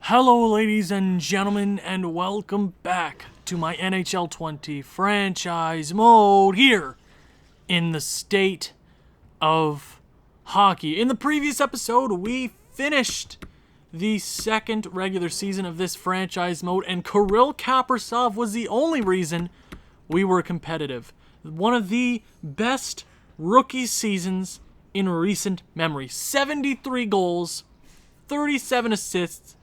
Hello, ladies and gentlemen, and welcome back to my NHL 20 franchise mode here in the state of hockey. In the previous episode, we finished the second regular season of this franchise mode, and Kirill Kaprizov was the only reason we were competitive. One of the best rookie seasons in recent memory. 73 goals, 37 assists,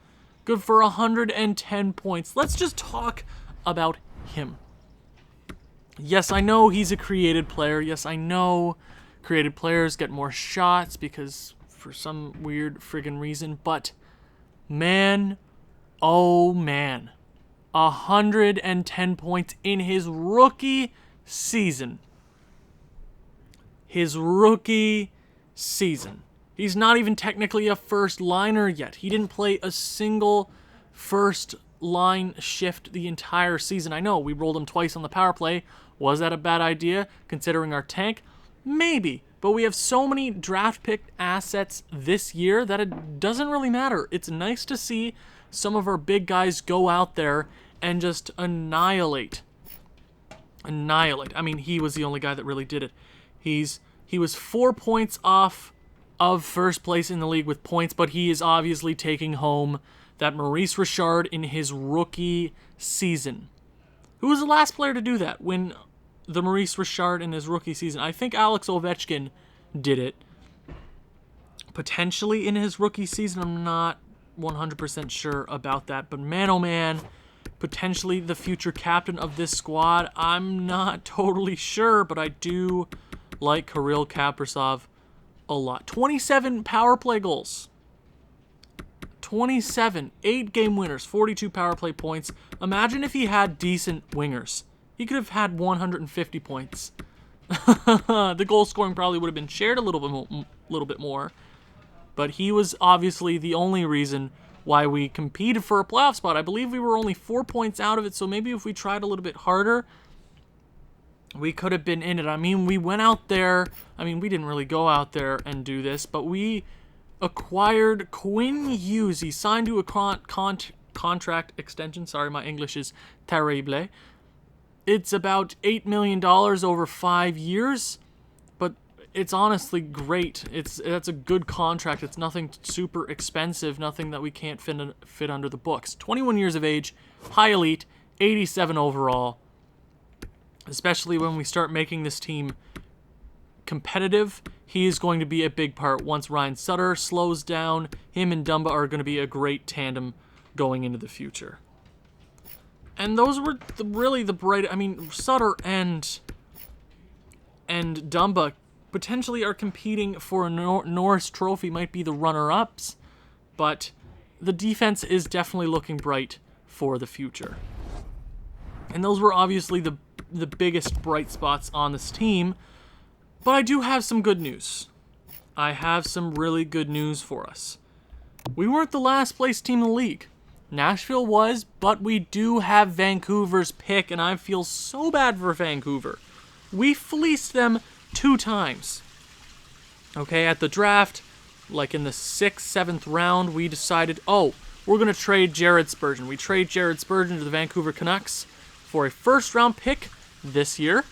good for 110 points. Let's just talk about him. Yes, I know he's a created player. Yes, I know created players get more shots because for some weird friggin' reason. But man, oh man, 110 points in his rookie season. His rookie season. He's not even technically a first liner yet. He didn't play a single first line shift the entire season. I know we rolled him twice on the power play. Was that a bad idea considering our tank? Maybe. But we have so many draft pick assets this year that it doesn't really matter. It's nice to see some of our big guys go out there and just annihilate. I mean, he was the only guy that really did it. He was 4 points off of first place in the league with points, but he is obviously taking home that Maurice Richard in his rookie season. Who was the last player to do that? Win the Maurice Richard in his rookie season? I think Alex Ovechkin did it. Potentially in his rookie season. I'm not 100% sure about that. But man, oh man, potentially the future captain of this squad. I'm not totally sure, but I do like Kirill Kaprizov a lot. 27 power play goals. 27. 8 game winners. 42 power play points. Imagine if he had decent wingers. He could have had 150 points. The goal scoring probably would have been shared a little bit more. But he was obviously the only reason why we competed for a playoff spot. I believe we were only 4 points out of it, so maybe if we tried a little bit harder, we could have been in it. I mean, we went out there. I mean, we didn't really go out there and do this, but we acquired Quinn Hughes. He signed to a contract extension. Sorry, my English is terrible. It's about $8 million over 5 years, but it's honestly great. That's a good contract. It's nothing super expensive, nothing that we can't fit under the books. 21 years of age, high elite, 87 overall. Especially when we start making this team competitive, he is going to be a big part. Once Ryan Sutter slows down, him and Dumba are going to be a great tandem going into the future. And those were really the bright... I mean, Sutter and Dumba potentially are competing for a Norris Trophy, might be the runner-ups, but the defense is definitely looking bright for the future. And those were obviously the biggest bright spots on this team. But I do have some good news. I have some really good news for us. We weren't the last place team in the league. Nashville was, but we do have Vancouver's pick, and I feel so bad for Vancouver. We fleeced them 2 times. Okay, at the draft, like in the 6th, 7th round, we decided, we're going to trade Jared Spurgeon. We trade Jared Spurgeon to the Vancouver Canucks for a first-round pick this year,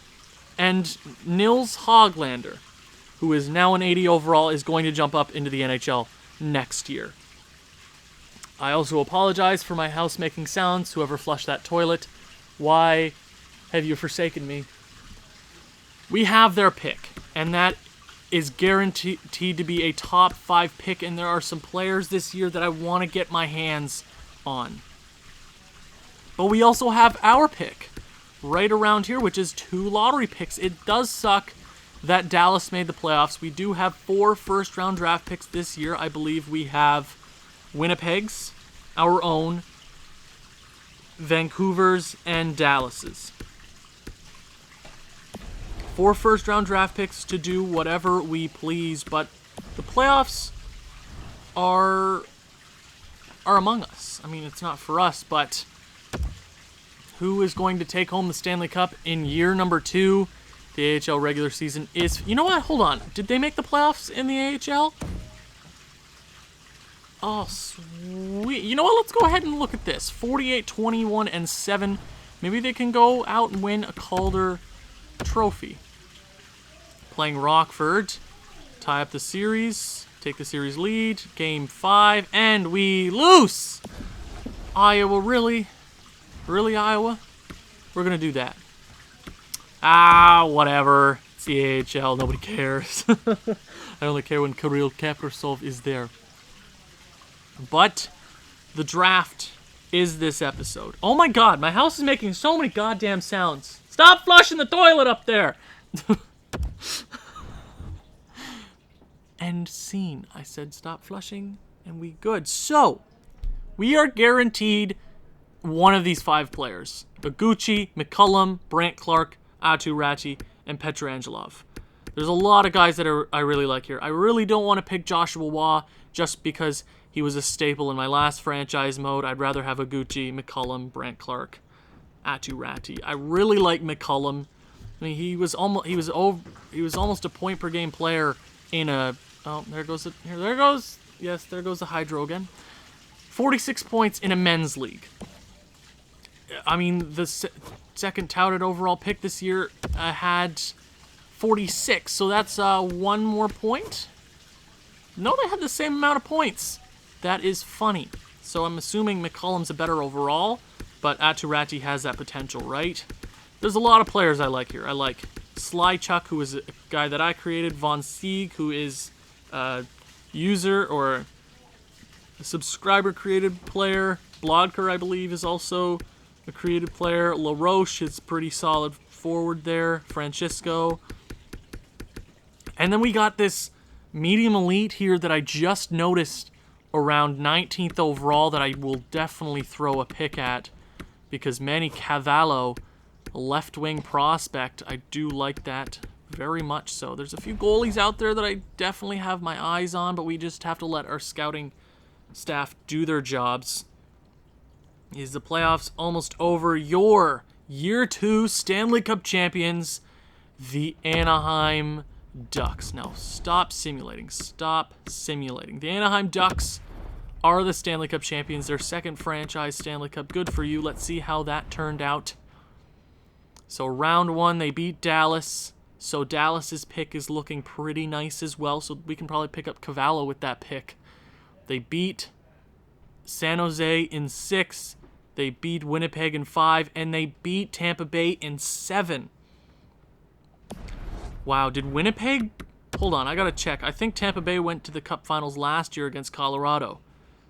and Nils Hoglander, who is now an 80 overall, is going to jump up into the NHL next year. I also apologize for my house making sounds. Whoever flushed that toilet, why have you forsaken me? We have their pick, and that is guaranteed to be a top 5 pick, and there are some players this year that I want to get my hands on. But we also have our pick right around here, which is 2 lottery picks. It does suck that Dallas made the playoffs. We do have 4 first-round draft picks this year. I believe we have Winnipeg's, our own, Vancouver's, and Dallas's. 4 first-round draft picks to do whatever we please, but the playoffs are among us. I mean, it's not for us, but who is going to take home the Stanley Cup in year number 2? The AHL regular season is... You know what? Hold on. Did they make the playoffs in the AHL? Oh, sweet. You know what? Let's go ahead and look at this. 48, 21, and 7. Maybe they can go out and win a Calder trophy. Playing Rockford. Tie up the series. Take the series lead. Game 5. And we lose! Iowa, really? Really, Iowa? We're going to do that. Whatever. It's the AHL. Nobody cares. I only care when Kirill Kaprizov is there. But the draft is this episode. Oh my god, my house is making so many goddamn sounds. Stop flushing the toilet up there! End scene. I said stop flushing, and we good. So, we are guaranteed one of these 5 players. Iguchi, McCullum, Brant Clark, Aatu Räty, and Petrangelov. There's a lot of guys that I really like here. I really don't want to pick Joshua Waugh just because he was a staple in my last franchise mode. I'd rather have Iguchi, McCullum, Brant Clark, Aatu Räty. I really like McCullum. I mean, he was almost a point per game player in a. Oh, there goes the hydro again. 46 points in a men's league. I mean, the second touted overall pick this year had 46, so that's 1 more point. No, they had the same amount of points. That is funny. So I'm assuming McCullum's a better overall, but Aatu Räty has that potential, right? There's a lot of players I like here. I like Slychuk, who is a guy that I created. Von Sieg, who is a user or a subscriber-created player. Blodker, I believe, is also a created player. LaRoche is pretty solid forward there. Francisco. And then we got this medium elite here that I just noticed around 19th overall that I will definitely throw a pick at because Manny Cavallo, a left-wing prospect, I do like that very much so. There's a few goalies out there that I definitely have my eyes on, but we just have to let our scouting staff do their jobs. Is the playoffs almost over? Your Year 2 Stanley Cup champions, the Anaheim Ducks. Now, stop simulating. Stop simulating. The Anaheim Ducks are the Stanley Cup champions. Their second franchise Stanley Cup. Good for you. Let's see how that turned out. So, round 1, they beat Dallas. So, Dallas's pick is looking pretty nice as well. So, we can probably pick up Cavallo with that pick. They beat San Jose in 6. They beat Winnipeg in 5. And they beat Tampa Bay in 7. Wow, did Winnipeg... Hold on, I gotta check. I think Tampa Bay went to the Cup Finals last year against Colorado.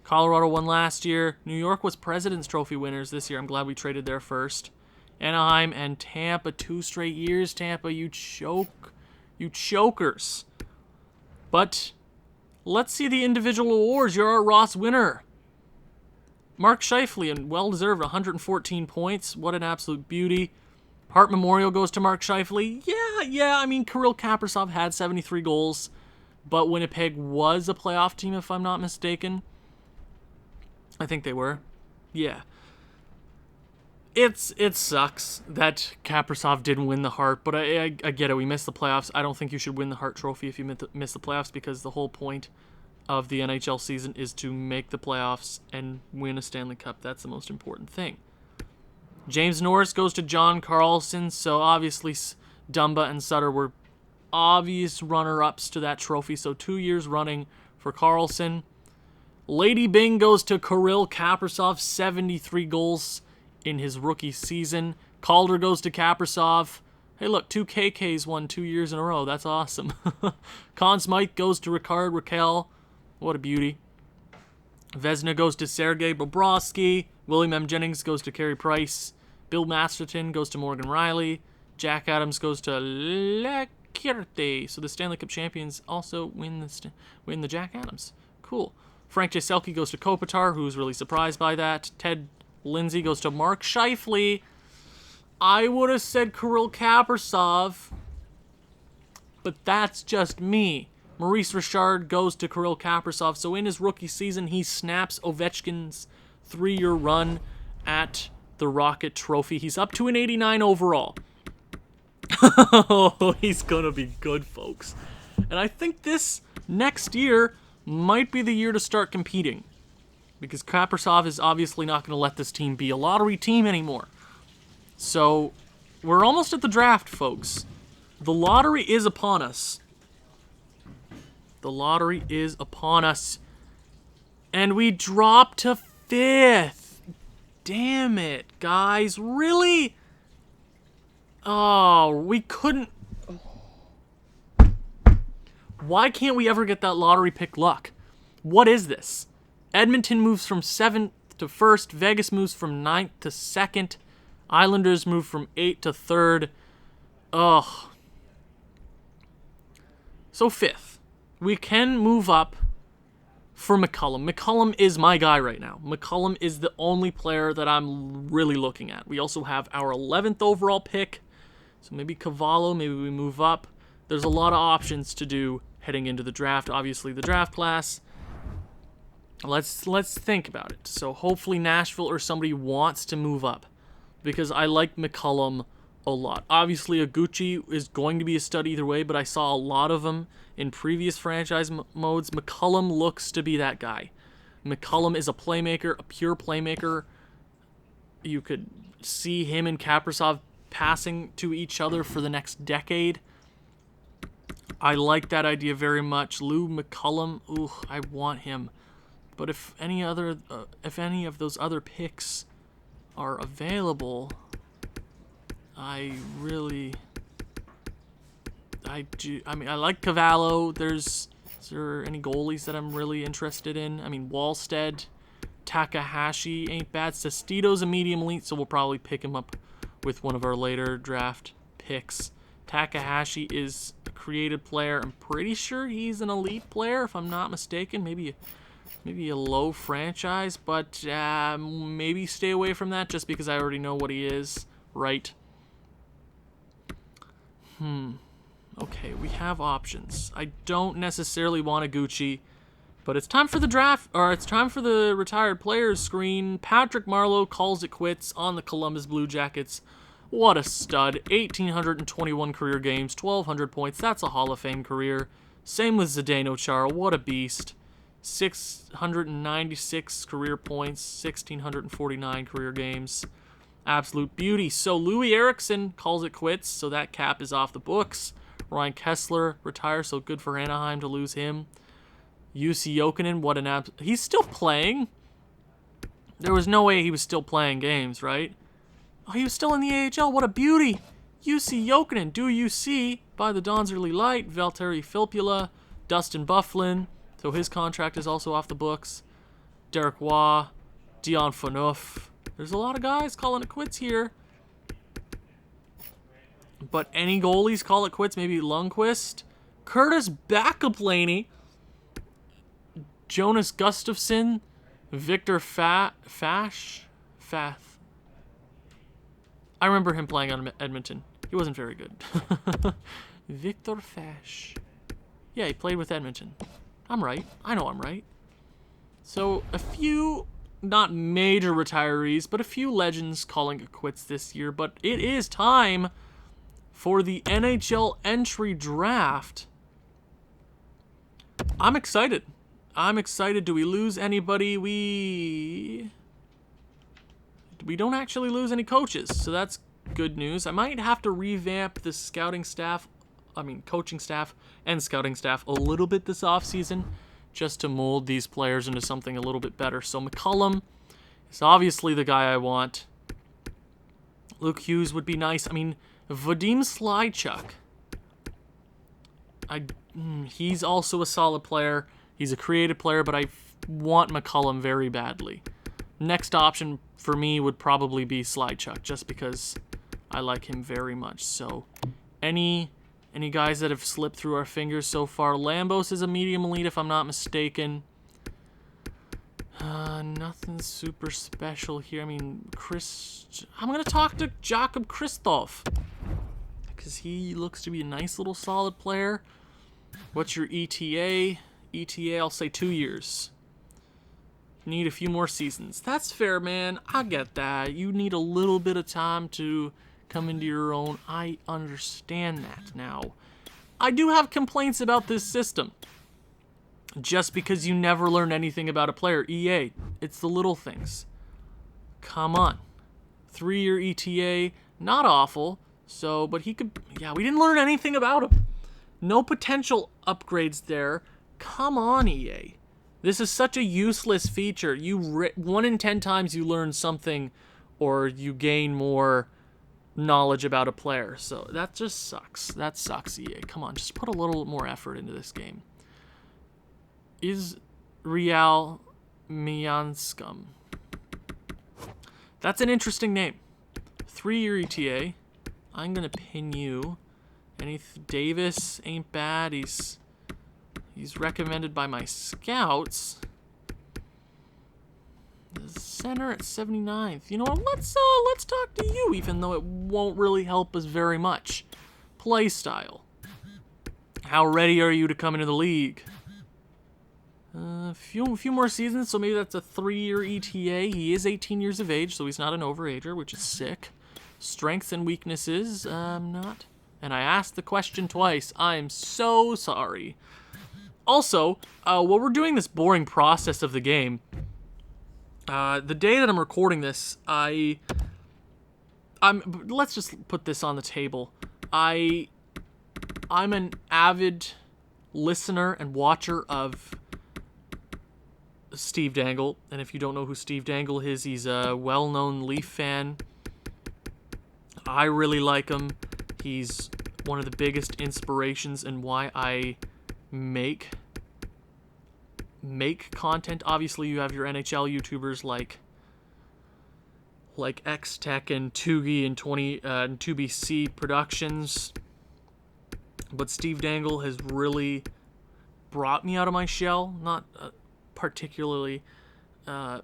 Colorado won last year. New York was President's Trophy winners this year. I'm glad we traded there first. Anaheim and Tampa, 2 straight years. Tampa, you chokers. But let's see the individual awards. You're our Ross winner. Mark Scheifele, and well-deserved, 114 points. What an absolute beauty. Hart Memorial goes to Mark Scheifele. Yeah, I mean, Kirill Kaprizov had 73 goals, but Winnipeg was a playoff team, if I'm not mistaken. I think they were. Yeah. It sucks that Kaprizov didn't win the Hart, but I get it. We missed the playoffs. I don't think you should win the Hart Trophy if you miss the playoffs because the whole point of the NHL season is to make the playoffs and win a Stanley Cup. That's the most important thing. James Norris goes to John Carlson, so obviously Dumba and Sutter were obvious runner-ups to that trophy, so 2 years running for Carlson. Lady Bing goes to Kirill Kaprizov, 73 goals in his rookie season. Calder goes to Kaprizov. Hey, look, 2 KKs won 2 years in a row. That's awesome. Conn Smythe goes to Ricard Raquel. What a beauty. Vezina goes to Sergei Bobrovsky. William M. Jennings goes to Carey Price. Bill Masterton goes to Morgan Riley. Jack Adams goes to Lekirte. So the Stanley Cup champions also win the Jack Adams. Cool. Frank Jaselki goes to Kopitar, who's really surprised by that. Ted Lindsay goes to Mark Scheifele. I would have said Kirill Kaprizov, but that's just me. Maurice Richard goes to Kirill Kaprizov. So in his rookie season, he snaps Ovechkin's 3-year run at the Rocket Trophy. He's up to an 89 overall. Oh, he's going to be good, folks. And I think this next year might be the year to start competing. because Kaprizov is obviously not going to let this team be a lottery team anymore. So we're almost at the draft, folks. The lottery is upon us. The lottery is upon us. And we drop to 5th. Damn it, guys. Really? Oh, we couldn't. Why can't we ever get that lottery pick luck? What is this? Edmonton moves from 7th to 1st. Vegas moves from 9th to 2nd. Islanders move from 8th to 3rd. Ugh. So 5th. We can move up for McCollum. McCollum is my guy right now. McCollum is the only player that I'm really looking at. We also have our 11th overall pick. So maybe Cavallo, maybe we move up. There's a lot of options to do heading into the draft. Obviously, the draft class. Let's think about it. So hopefully Nashville or somebody wants to move up, because I like McCollum a lot. Obviously, Oguchi is going to be a stud either way, but I saw a lot of them in previous franchise modes. McCollum looks to be that guy. McCollum is a playmaker, a pure playmaker. You could see him and Kaprizov passing to each other for the next decade. I like that idea very much. Lou McCollum, ooh, I want him. But if any of those other picks are available, I like Cavallo. Is there any goalies that I'm really interested in? I mean, Wallstead, Takahashi ain't bad. Sestito's a medium elite, so we'll probably pick him up with one of our later draft picks. Takahashi is a created player. I'm pretty sure he's an elite player, if I'm not mistaken. Maybe a low franchise, but maybe stay away from that just because I already know what he is, right? Okay, we have options. I don't necessarily want a Gucci, but it's time for the draft, or it's time for the retired players screen. Patrick Marleau calls it quits on the Columbus Blue Jackets. What a stud. 1,821 career games, 1,200 points. That's a Hall of Fame career. Same with Zdeno Chara. What a beast. 696 career points, 1,649 career games. Absolute beauty. So Louis Eriksson calls it quits, so that cap is off the books. Ryan Kessler retires, so good for Anaheim to lose him. Jussi Jokinen, he's still playing. There was no way he was still playing games, right? Oh, he was still in the AHL. What a beauty. Jussi Jokinen, do you see by the Donzerly Light, Valtteri Filppula, Dustin Byfuglien, so his contract is also off the books. Derek Waugh, Dion Phaneuf. There's a lot of guys calling it quits here. But any goalies call it quits? Maybe Lundqvist. Curtis Backup-Laney. Jonas Gustafsson. Victor Fath. I remember him playing on Edmonton. He wasn't very good. Victor Fash. Yeah, he played with Edmonton. I'm right. I know I'm right. So a few, not major retirees, but a few legends calling it quits this year. But it is time for the NHL Entry Draft. I'm excited. Do we lose anybody? We don't actually lose any coaches, so that's good news. I might have to revamp the coaching staff and scouting staff a little bit this offseason just to mold these players into something a little bit better. So McCollum is obviously the guy I want. Luke Hughes would be nice. I mean, Vadim Slychuk. He's also a solid player. He's a creative player, but I want McCollum very badly. Next option for me would probably be Slychuk, just because I like him very much. So, any guys that have slipped through our fingers so far? Lambos is a medium elite, if I'm not mistaken. Nothing super special here. I mean, I'm going to talk to Jakob Christoph, because he looks to be a nice little solid player. What's your ETA? ETA, I'll say 2 years. Need a few more seasons. That's fair, man. I get that. You need a little bit of time to come into your own. I understand that now. I do have complaints about this system. just because you never learn anything about a player. EA, it's the little things. Come on. 3-year ETA, not awful. So, but he could, we didn't learn anything about him. No potential upgrades there. Come on, EA. This is such a useless feature. 1 in 10 times you learn something or you gain more knowledge about a player. So that just sucks. That sucks, EA. Come on, just put a little more effort into this game. Is Real Mianskum. That's an interesting name. 3-year ETA. I'm going to pin you. Davis ain't bad. He's recommended by my scouts. The center at 79th. You know what? Let's talk to you, even though it won't really help us very much. Play style. How ready are you to come into the league? A few more seasons, so maybe that's a 3-year ETA. He is 18 years of age, so he's not an overager, which is sick. Strengths and weaknesses, not. And I asked the question twice. I'm so sorry. Also, while we're doing this boring process of the game, the day that I'm recording this, let's just put this on the table. I'm an avid listener and watcher of Steve Dangle, and if you don't know who Steve Dangle is, he's a well-known Leaf fan. I really like him. He's one of the biggest inspirations in why I make content. Obviously, you have your NHL YouTubers like X-Tech and Tugi and 2BC Productions, but Steve Dangle has really brought me out of my shell. Not particularly, I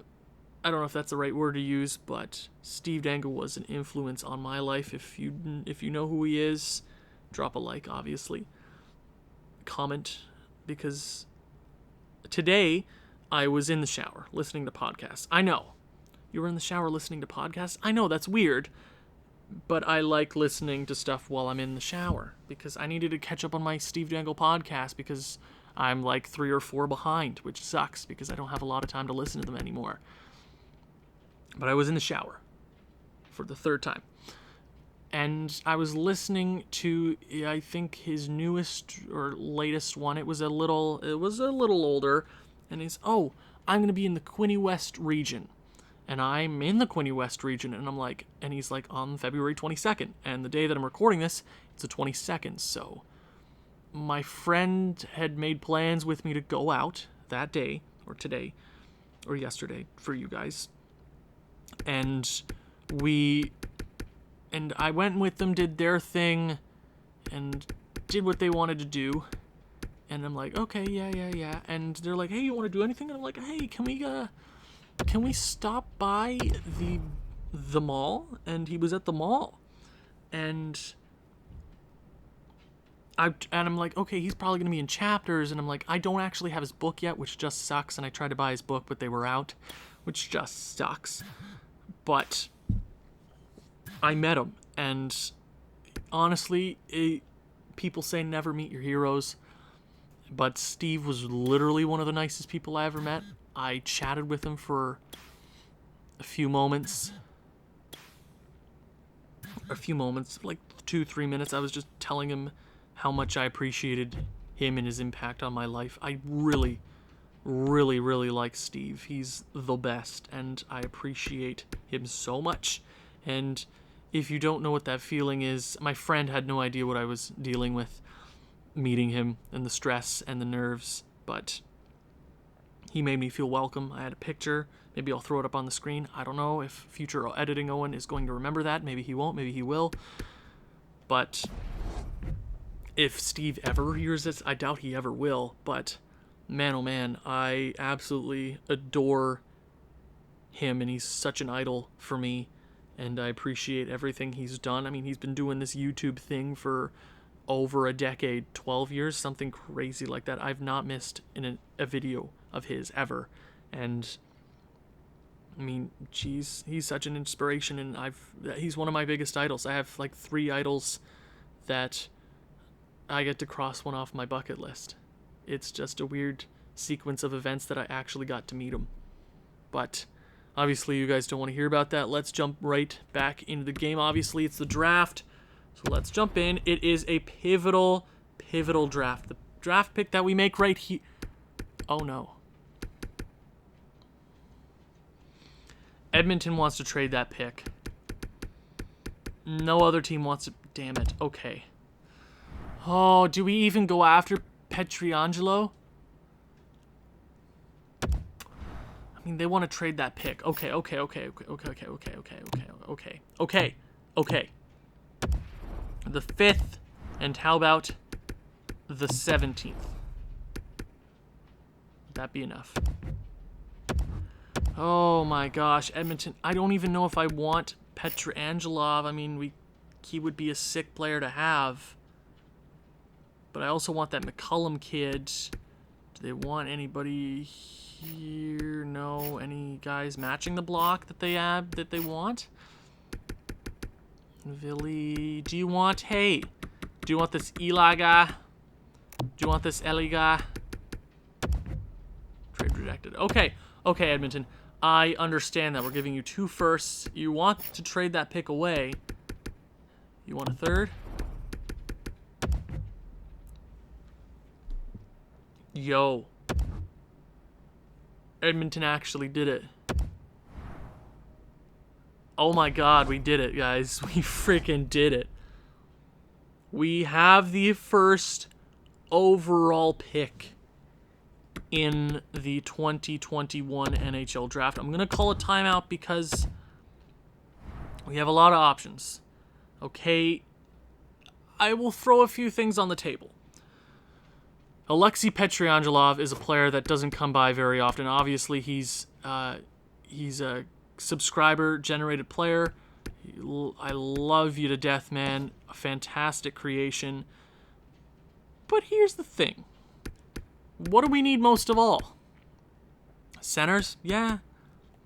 don't know if that's the right word to use, but Steve Dangle was an influence on my life. If you know who he is, drop a like, obviously. Comment, because today I was in the shower listening to podcasts. I know. You were in the shower listening to podcasts? I know, that's weird, but I like listening to stuff while I'm in the shower because I needed to catch up on my Steve Dangle podcast because I'm like 3 or 4 behind, which sucks because I don't have a lot of time to listen to them anymore. But I was in the shower for the 3rd time. And I was listening to, I think, his newest or latest one. It was a little older. And he's, I'm going to be in the Quinny West region. And I'm in the Quinny West region. And I'm like, and he's like, on February 22nd. And the day that I'm recording this, it's the 22nd. So my friend had made plans with me to go out that day, or today, or yesterday for you guys. And I went with them, did their thing, and did what they wanted to do. And I'm like, okay, yeah. And they're like, hey, you want to do anything? And I'm like, hey, can we stop by the mall? And he was at the mall. And I'm like, okay, he's probably going to be in chapters. And I'm like, I don't actually have his book yet, which just sucks. And I tried to buy his book, but they were out, which just sucks. But I met him, and honestly, people say never meet your heroes, but Steve was literally one of the nicest people I ever met. I chatted with him for a few moments, like 2-3 minutes. I was just telling him how much I appreciated him and his impact on my life. I really, really, really like Steve. He's the best, and I appreciate him so much. And if you don't know what that feeling is, my friend had no idea what I was dealing with meeting him and the stress and the nerves, but he made me feel welcome. I had a picture. Maybe I'll throw it up on the screen. I don't know if future editing Owen is going to remember that. Maybe he won't. Maybe he will. But if Steve ever hears this, I doubt he ever will, but man, oh man, I absolutely adore him, and he's such an idol for me, and I appreciate everything he's done. I mean, he's been doing this YouTube thing for over a decade, 12 years, something crazy like that. I've not missed a video of his ever, and I mean, geez, he's such an inspiration, and he's one of my biggest idols. I have like 3 idols that I get to cross one off my bucket list. It's just a weird sequence of events that I actually got to meet him. But obviously you guys don't want to hear about that. Let's jump right back into the game. Obviously it's the draft, so let's jump in. It is a pivotal draft. The draft pick that we make right here. Oh no. Edmonton wants to trade that pick. No other team wants to. Damn it. Okay. Oh, do we even go after Pietrangelo? I mean, they want to trade that pick. Okay. The 5th, and how about the 17th? Would that be enough? Oh my gosh, Edmonton. I don't even know if I want Pietrangelo. I mean, he would be a sick player to have. But I also want that McCullum kid. Do they want anybody here? No. Any guys matching the block that they have, that they want? Villy. Do you want, hey, do you want this Eli guy? Do you want this Ellie guy? Trade rejected. Okay, Edmonton. I understand that. We're giving you 2 firsts. You want to trade that pick away. You want a 3rd? Yo. Edmonton actually did it. Oh my god, we did it, guys. We freaking did it. We have the first overall pick in the 2021 NHL Draft. I'm going to call a timeout because we have a lot of options. Okay, I will throw a few things on the table. Alexei Pietrangelo is a player that doesn't come by very often. Obviously, he's a subscriber-generated player. I love you to death, man. A fantastic creation. But here's the thing. What do we need most of all? Centers? Yeah.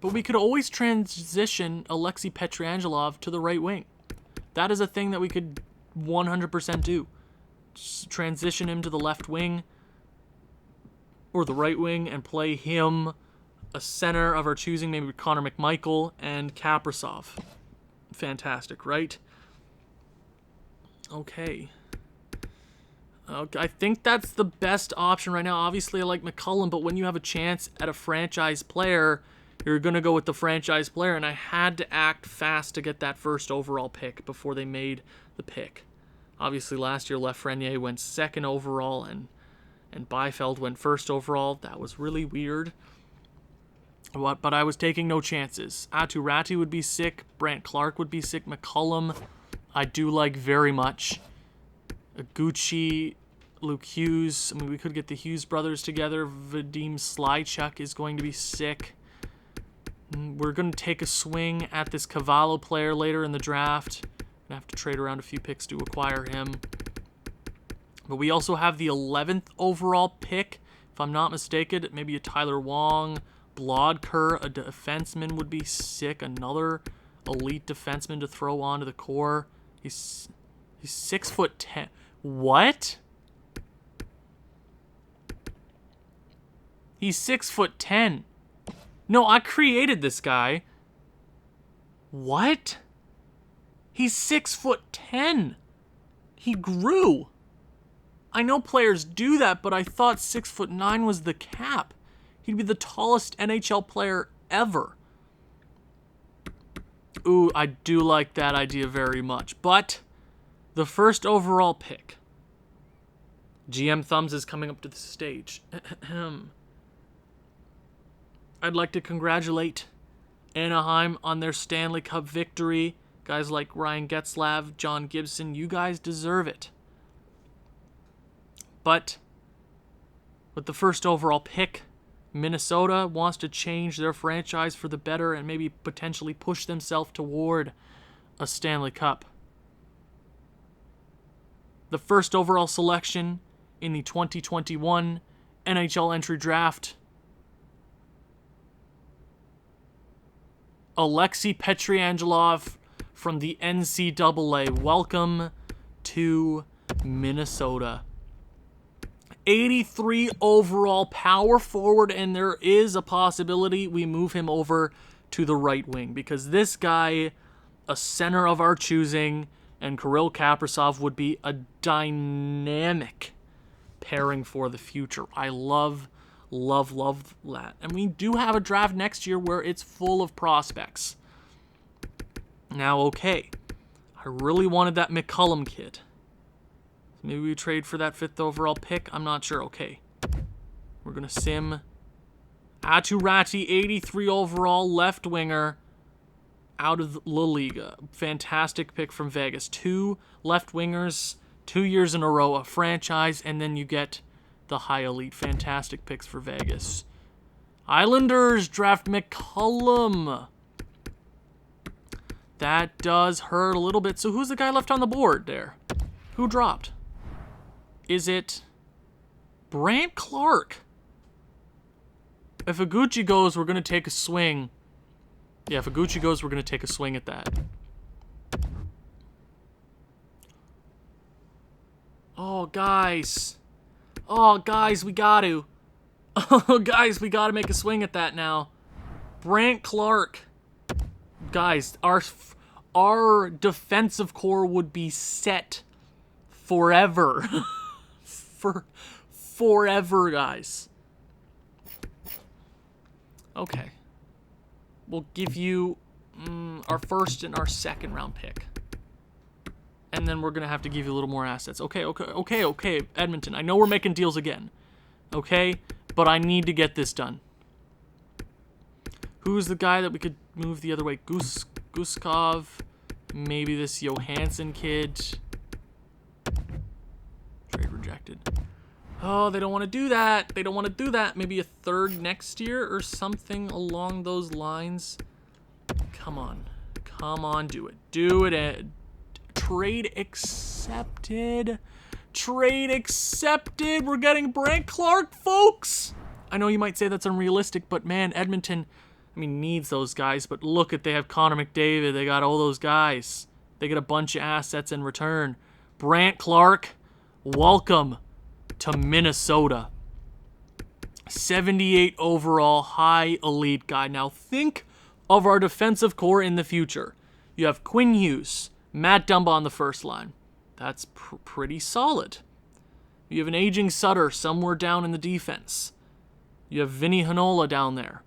But we could always transition Alexei Pietrangelo to the right wing. That is a thing that we could 100% do. Just transition him to the left wing or the right wing and play him a center of our choosing, maybe Connor McMichael and Kaprizov. Fantastic, right? Okay. I think that's the best option right now. Obviously, I like McCullum, but when you have a chance at a franchise player, you're going to go with the franchise player, and I had to act fast to get that first overall pick before they made the pick. Obviously, last year, Lafreniere went 2nd overall, and Byfield went 1st overall. That was really weird. But I was taking no chances. Atu Ratti would be sick. Brant Clark would be sick. McCullum, I do like very much. Gucci, Luke Hughes. I mean, we could get the Hughes brothers together. Vadim Slychuk is going to be sick. We're going to take a swing at this Cavallo player later in the draft. Gonna have to trade around a few picks to acquire him. But we also have the 11th overall pick, if I'm not mistaken. Maybe a Tyler Wong, Blodker, a defenseman would be sick. Another elite defenseman to throw onto the core. He's 6'10". What? He's 6'10". No, I created this guy. What? He's 6'10". He grew. I know players do that, but I thought 6'9" was the cap. He'd be the tallest NHL player ever. Ooh, I do like that idea very much. But the first overall pick. GM Thumbs is coming up to the stage. I'd like to congratulate Anaheim on their Stanley Cup victory. Guys like Ryan Getzlav, John Gibson, you guys deserve it. But with the first overall pick, Minnesota wants to change their franchise for the better and maybe potentially push themselves toward a Stanley Cup. The first overall selection in the 2021 NHL Entry Draft, Alexei Pietrangelo from the NCAA. Welcome to Minnesota. 83 overall power forward, and there is a possibility we move him over to the right wing because this guy, a center of our choosing, and Kirill Kaprizov would be a dynamic pairing for the future. I love that. And we do have a draft next year where it's full of prospects. Now, okay, I really wanted that McCullum kid. Maybe we trade for that 5th overall pick. I'm not sure. Okay. We're going to sim Aturati, 83 overall, left winger, out of La Liga. Fantastic pick from Vegas. 2 left wingers, 2 years in a row, a franchise, and then you get the high elite. Fantastic picks for Vegas. Islanders draft McCullum. That does hurt a little bit. So who's the guy left on the board there? Who dropped? Is it Brant Clark? If Iguchi goes, we're going to take a swing. Yeah, if Iguchi goes, we're going to take a swing at that. Oh, guys. Oh, guys, we got to. Oh, guys, we got to make a swing at that now. Brant Clark. Guys, our defensive core would be set forever. Forever, guys. Okay. We'll give you our 1st and our 2nd round pick. And then we're going to have to give you a little more assets. Okay, Edmonton. I know we're making deals again. Okay? But I need to get this done. Who's the guy that we could move the other way? Guskov. Maybe this Johansson kid. Trade rejected. Oh, they don't want to do that. They don't want to do that. Maybe a 3rd next year or something along those lines. Come on. Come on, do it. Do it, Ed. Trade accepted. Trade accepted. We're getting Brant Clark, folks. I know you might say that's unrealistic, but man, Edmonton, needs those guys. But look they have Connor McDavid. They got all those guys. They get a bunch of assets in return. Brant Clark, welcome to Minnesota. 78 overall, high elite guy. Now think of our defensive core in the future. You have Quinn Hughes, Matt Dumba on the first line. That's pretty solid. You have an aging Sutter somewhere down in the defense. You have Vinny Hanola down there.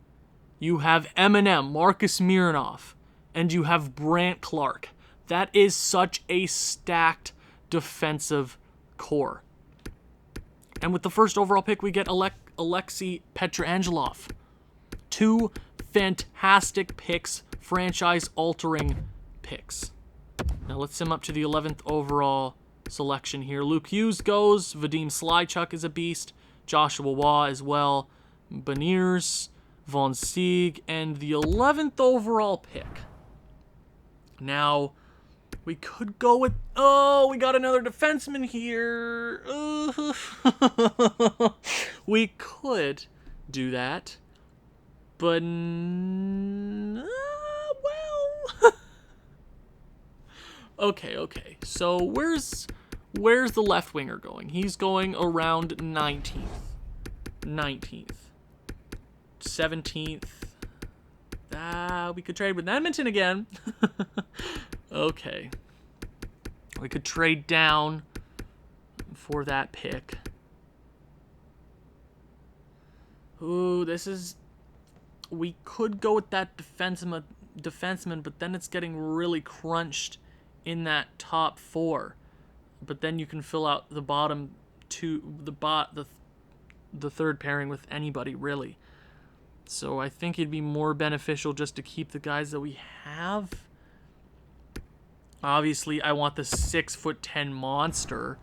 You have Eminem, Marcus Mironov, and you have Brant Clark. That is such a stacked defensive core. And with the 1st overall pick, we get Alexei Petrangelo. 2 fantastic picks, franchise-altering picks. Now let's sim up to the 11th overall selection here. Luke Hughes goes. Vadim Slychuk is a beast. Joshua Waugh as well. Beniers, Von Sieg, and the 11th overall pick. Now, we could go with... Oh, we got another defenseman here. We could do that. But... well... Okay. So, where's the left winger going? He's going around 19th. 17th. We could trade with Edmonton again. Okay. We could trade down for that pick. Ooh, we could go with that defenseman, but then it's getting really crunched in that top 4. But then you can fill out the bottom 2, the 3rd pairing with anybody, really. So I think it'd be more beneficial just to keep the guys that we have. Obviously, I want the 6'10" monster,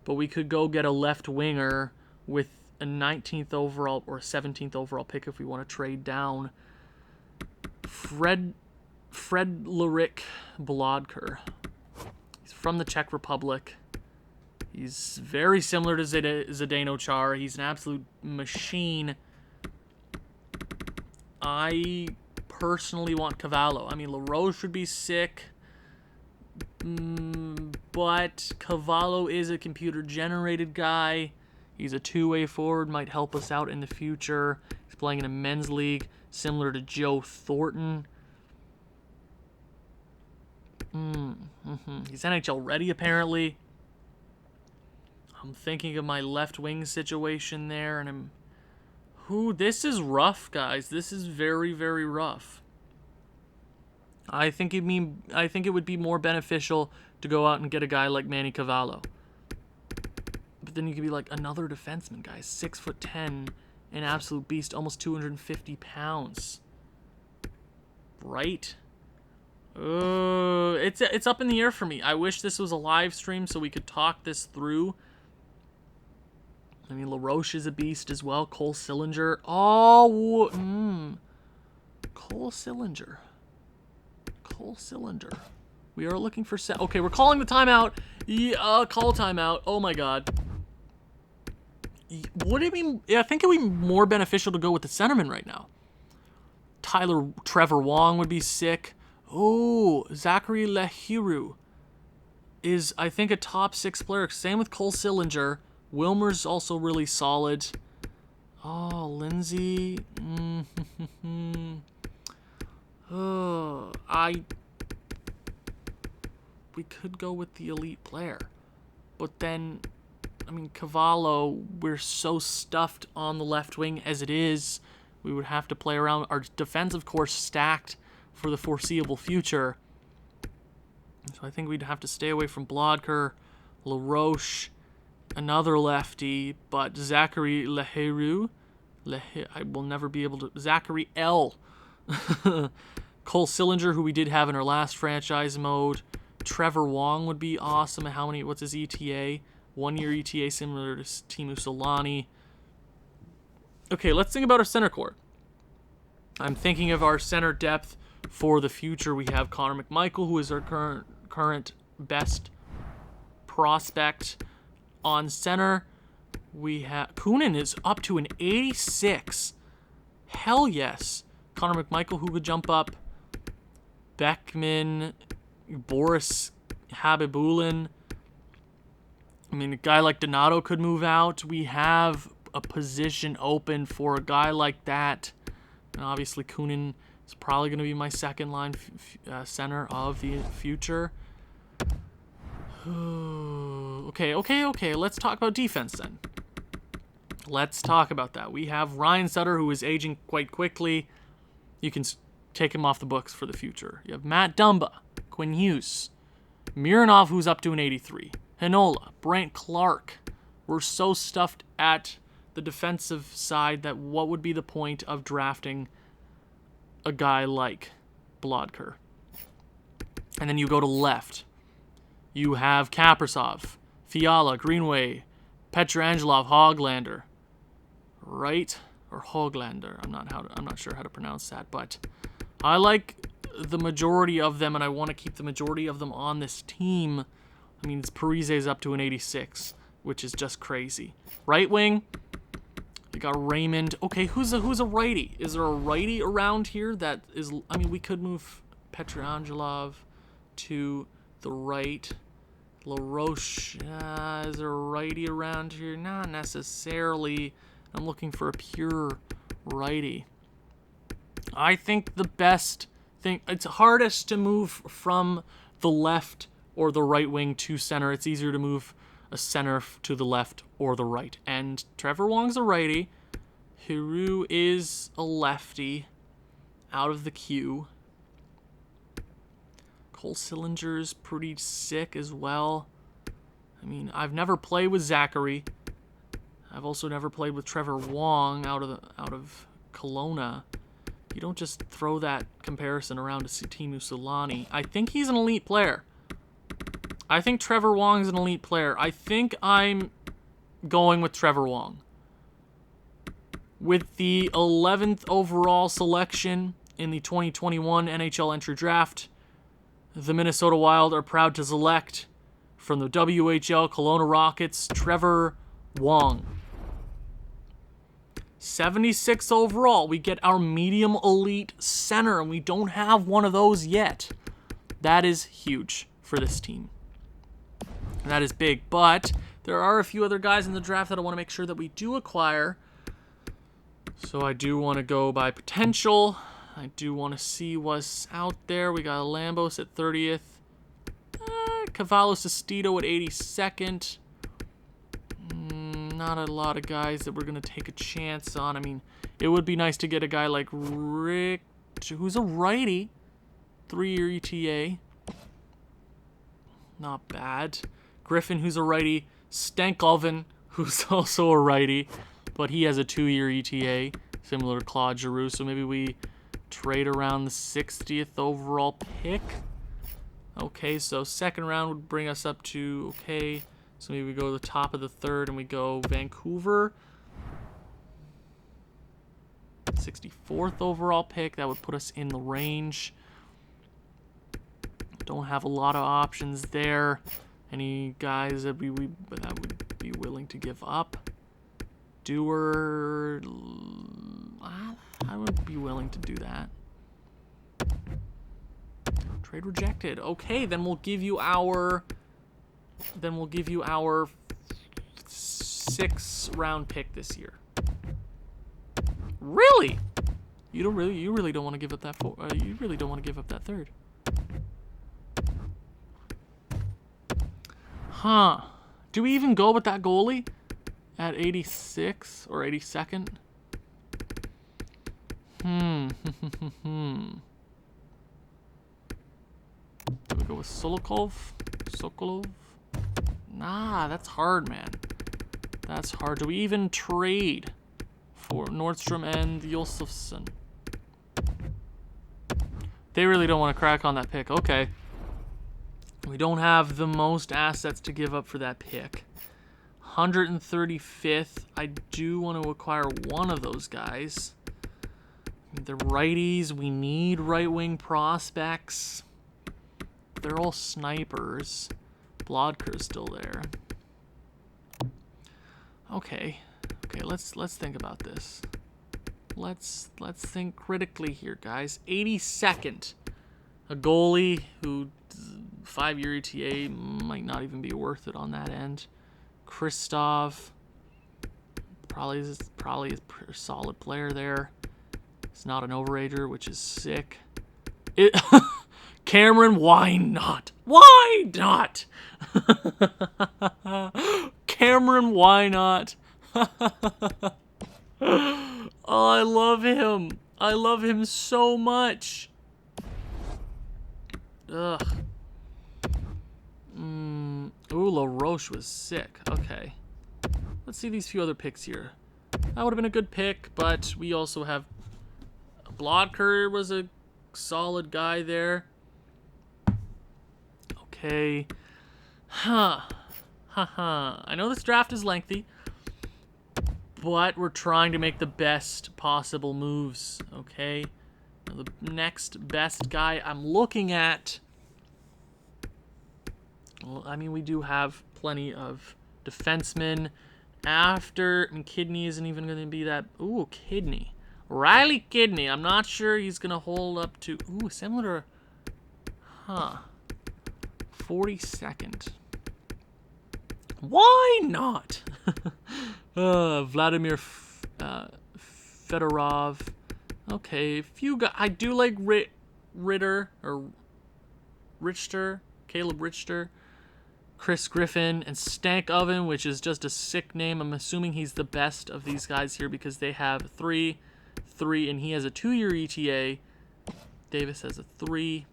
but we could go get a left winger with a 19th overall or 17th overall pick if we want to trade down. Fred Lurik Blodker. He's from the Czech Republic. He's very similar to Zdeno Chara. He's an absolute machine. I personally want Cavallo. LaRoche would be sick. But Cavallo is a computer-generated guy. He's a two-way forward, might help us out in the future. He's playing in a men's league, similar to Joe Thornton. He's NHL ready, apparently. I'm thinking of my left wing situation there, and this is rough, guys. This is very, very rough. I think it would be more beneficial to go out and get a guy like Manny Cavallo. But then you could be like, another defenseman, guys. 6'10", an absolute beast, almost 250 pounds. Right? It's up in the air for me. I wish this was a live stream so we could talk this through. I mean, LaRoche is a beast as well. Cole Sillinger. Cole Sillinger. Cole Sillinger. We are looking for okay, we're calling the timeout. Yeah, call timeout. Oh my god. Would it be? Yeah, I think it would be more beneficial to go with the centerman right now. Trevor Wong would be sick. Oh, Zachary Lehiru is, I think, a top 6 player. Same with Cole Sillinger. Wilmer's also really solid. Oh, Lindsay. We could go with the elite player. But then, I mean, Cavallo, we're so stuffed on the left wing as it is. We would have to play around. Our defense, of course, stacked for the foreseeable future. So I think we'd have to stay away from Blodker, LaRoche, another lefty, but Zachary Leheru. I will never be able to. Zachary L. Cole Sillinger, who we did have in our last franchise mode. Trevor Wong would be awesome. What's his ETA? 1-year ETA, similar to Teemu Solani. Okay, let's think about our center core. I'm thinking of our center depth for the future. We have Connor McMichael, who is our current best prospect on center. We have Kunin is up to an 86. Hell yes. Connor McMichael, who could jump up. Beckman, Boris Habibulin. I mean, a guy like Donato could move out. We have a position open for a guy like that. And obviously, Kunin is probably going to be my second line center of the future. Okay. Let's talk about defense then. Let's talk about that. We have Ryan Sutter, who is aging quite quickly. You can take him off the books for the future. You have Matt Dumba, Quinn Hughes, Mironov, who's up to an 83, Hinola, Brant Clark. We're so stuffed at the defensive side that what would be the point of drafting a guy like Blodker? And then you go to left. You have Kaprasov, Fiala, Greenway, Petrangelov, Hoglander, right? Or Hoglander. I'm not sure how to pronounce that, but I like the majority of them, and I want to keep the majority of them on this team. I mean, Parise is up to an 86, which is just crazy. Right wing, you got Raymond. Okay, who's a righty? Is there a righty around here that is? I mean, we could move Petrangelov to the right. LaRoche, is there a righty around here? Not necessarily. I'm looking for a pure righty. I think the best thing, it's hardest to move from the left or the right wing to center. It's easier to move a center to the left or the right. And Trevor Wong's a righty. Hiru is a lefty out of the queue. Cole Sillinger's pretty sick as well. I mean, I've never played with Zachary. I've also never played with Trevor Wong out of Kelowna. You don't just throw that comparison around to Teemu Solani. I think he's an elite player. I think Trevor Wong's an elite player. I think I'm going with Trevor Wong. With the 11th overall selection in the 2021 NHL Entry Draft, the Minnesota Wild are proud to select from the WHL Kelowna Rockets, Trevor Wong. 76 overall, we get our medium elite center, and we don't have one of those yet. That is huge for this team. That is big, but There are a few other guys in the draft that I want to make sure that we do acquire. So I do want to go by potential. I do want to see what's out there. We got Lambos at 30th. Cavallo Sestito at 82nd. Not a lot of guys that we're going to take a chance on. I mean, it would be nice to get a guy like Rick, who's a righty. 3-year ETA. Not bad. Griffin, who's a righty. Stankoven, who's also a righty. But he has a 2-year ETA, similar to Claude Giroux. So maybe we trade around the 60th overall pick. Okay, so second round would bring us up to, okay, so maybe we go to the top of the third and we go Vancouver. 64th overall pick, that would put us in the range. Don't have a lot of options there. Any guys that we would be willing to give up? Dewar, I would be willing to do that. Trade rejected. Okay, then we'll give you our 6th round pick this year. Really? You really don't want to give up that you really don't want to give up that third. Huh. Do we even go with that goalie at 86 or 82nd? Do we go with Sokolov? Nah, that's hard, man. That's hard. Do we even trade for Nordstrom and Josefsson? They really don't want to crack on that pick. Okay. We don't have the most assets to give up for that pick. 135th. I do want to acquire one of those guys. The righties. We need right-wing prospects. They're all snipers. Blodker's still there. Okay. Okay, let's think about this. Let's think critically here, guys. 82nd. A goalie who 5-year ETA might not even be worth it on that end. Christoph probably is a solid player there. It's not an overager, which is sick. Cameron, why not? Why not? Cameron, why not? Oh, I love him. I love him so much. Ugh. Ooh, LaRoche was sick. Okay. Let's see these few other picks here. That would have been a good pick, but we also have... Blodker was a solid guy there. Okay. Huh. Haha. I know this draft is lengthy, but we're trying to make the best possible moves, okay? The next best guy I'm looking at... Well, I mean, we do have plenty of defensemen. After... I mean, Kidney isn't even going to be that... Ooh, Kidney. Riley Kidney. I'm not sure he's going to hold up to... Ooh, similar... Huh. 42nd. Why not? Vladimir Fedorov. Okay, few guys. I do like Ritter or Richter, Caleb Richter, Chris Griffin, and Stankoven, which is just a sick name. I'm assuming he's the best of these guys here because they have 3, and he has a 2-year ETA. Davis has a 3.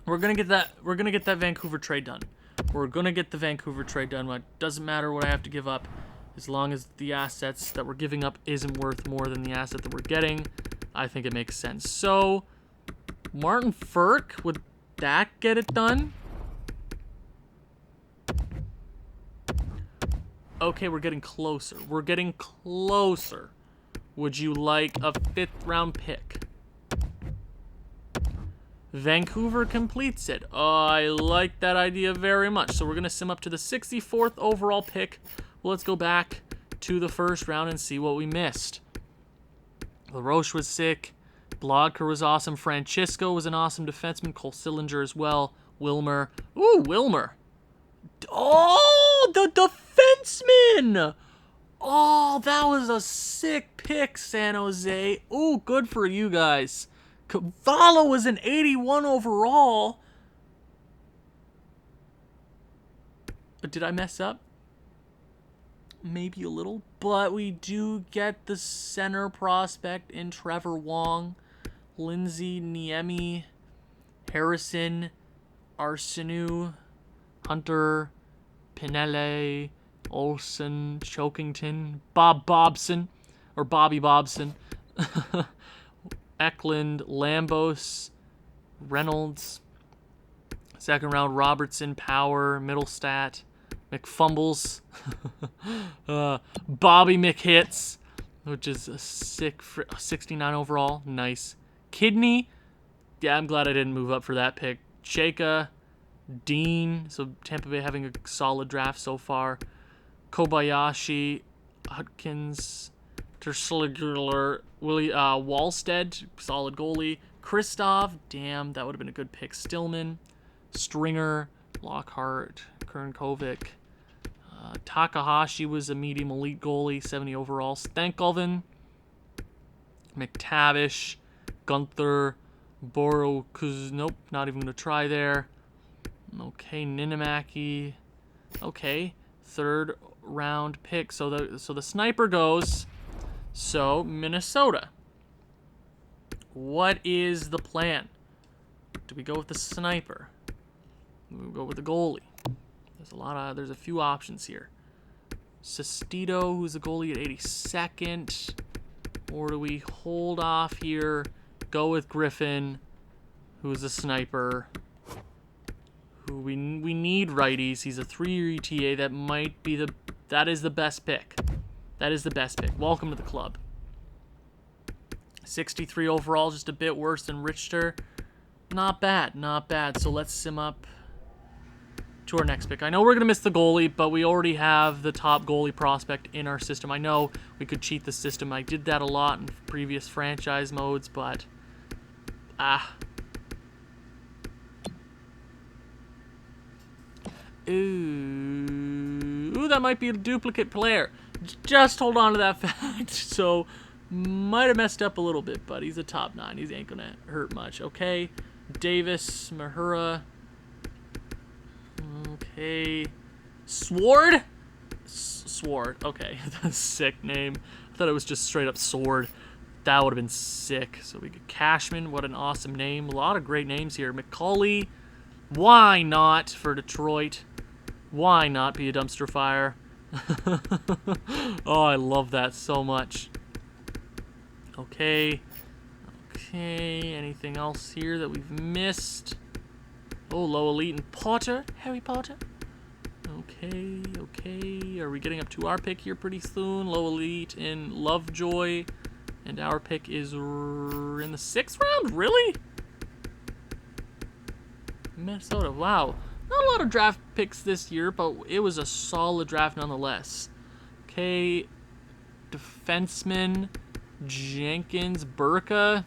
We're gonna get that Vancouver trade done. We're gonna get the Vancouver trade done. It doesn't matter what I have to give up, as long as the assets that we're giving up isn't worth more than the asset that we're getting. I think it makes sense. So, Martin Furk, would that get it done? Okay, we're getting closer. We're getting closer. Would you like a 5th round pick? Vancouver completes it. I like that idea very much. So we're going to sim up to the 64th overall pick. Well, let's go back to the 1st round and see what we missed. LaRoche was sick. Blodker was awesome. Francisco was an awesome defenseman. Cole Sillinger as well Wilmer. Ooh, Wilmer. Oh, the defenseman. Oh, that was a sick pick, San Jose. Ooh, good for you guys. Cavallo was an 81 overall. Did I mess up? Maybe a little. But we do get the center prospect in Trevor Wong. Lindsay, Niemi, Harrison, Arseneau, Hunter, Pinelle, Olsen, Chokington, Bob Bobson, or Bobby Bobson, Eklund, Lambos, Reynolds, second round Robertson, Power, Middlestat, McFumbles, Bobby McHits, which is a sick 69 overall, nice. Kidney, yeah, I'm glad I didn't move up for that pick. Cheka, Dean, so Tampa Bay having a solid draft so far. Kobayashi, Hutkins, Tersligler, Wallstead, solid goalie. Christoph, damn, that would have been a good pick. Stillman, Stringer, Lockhart, Kernkovic. Takahashi was a medium elite goalie, 70 overall. Stankoven, McTavish, Gunther, Borokuz, nope, not even going to try there. Okay, Ninamaki. Okay, third round pick. So the sniper goes. So Minnesota. What is the plan? Do we go with the sniper? Do we go with the goalie? There's a few options here. Sestito, who's a goalie at 82nd. Or do we hold off here? Go with Griffin, who's a sniper. Who we need righties. He's a 3-year ETA. That is the best pick. That is the best pick. Welcome to the club. 63 overall, just a bit worse than Richter. Not bad, not bad. So let's sim up to our next pick. I know we're going to miss the goalie, but we already have the top goalie prospect in our system. I know we could cheat the system. I did that a lot in previous franchise modes, but Ooh, that might be a duplicate player. Just hold on to that fact. So, might have messed up a little bit, but he's a top 9. He ain't gonna hurt much. Okay, Davis, Mahura. Okay, Sword. Sword. Okay, that's a sick name. I thought it was just straight up Sword. That would have been sick. So we get Cashman. What an awesome name. A lot of great names here. McCauley. Why not for Detroit? Why not be a dumpster fire? Oh, I love that so much. Okay. Okay. Anything else here that we've missed? Oh, low elite and Potter. Harry Potter. Okay. Okay. Are we getting up to our pick here pretty soon? Low elite in Lovejoy. And our pick is in the 6th round? Really? Minnesota. Wow. Not a lot of draft picks this year, but it was a solid draft nonetheless. Okay. Defenseman. Jenkins. Burka.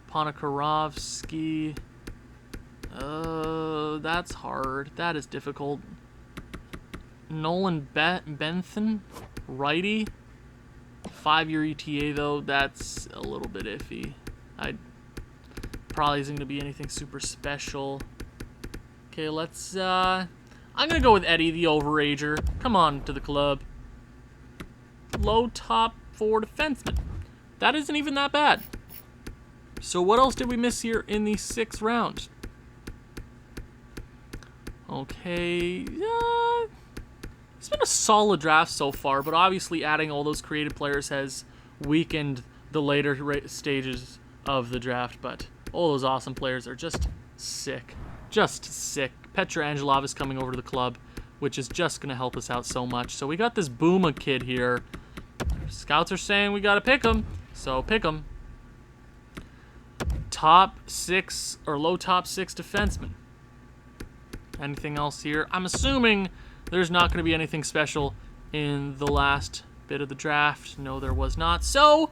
Ponikarovsky. That's hard. That is difficult. Nolan Bentham. Righty. 5-year ETA, though. That's a little bit iffy. Probably isn't going to be anything super special. Okay, let's, I'm going to go with Eddie, the overager. Come on to the club. Low top 4 defenseman. That isn't even that bad. So what else did we miss here in the 6th round? Okay, it's been a solid draft so far, but obviously adding all those creative players has weakened the later stages of the draft, but all those awesome players are just sick. Just sick. Pietrangelo is coming over to the club, which is just going to help us out so much. So we got this Booma kid here. Scouts are saying we got to pick him, so pick him. Top 6 or low top 6 defenseman. Anything else here? I'm assuming there's not going to be anything special in the last bit of the draft. No, there was not. So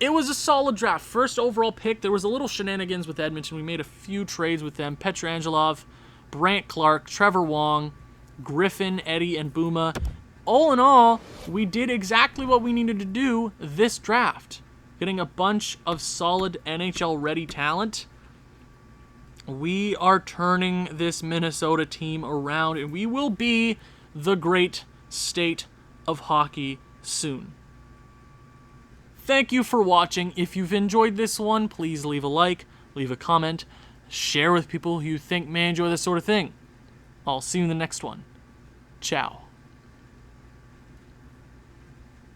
it was a solid draft. First overall pick, there was a little shenanigans with Edmonton. We made a few trades with them. Pietrangelo, Brant Clark, Trevor Wong, Griffin, Eddie, and Bouma. All in all, we did exactly what we needed to do this draft. Getting a bunch of solid NHL-ready talent. We are turning this Minnesota team around, and we will be the great state of hockey soon. Thank you for watching. If you've enjoyed this one, please leave a like, leave a comment, share with people who you think may enjoy this sort of thing. I'll see you in the next one. Ciao.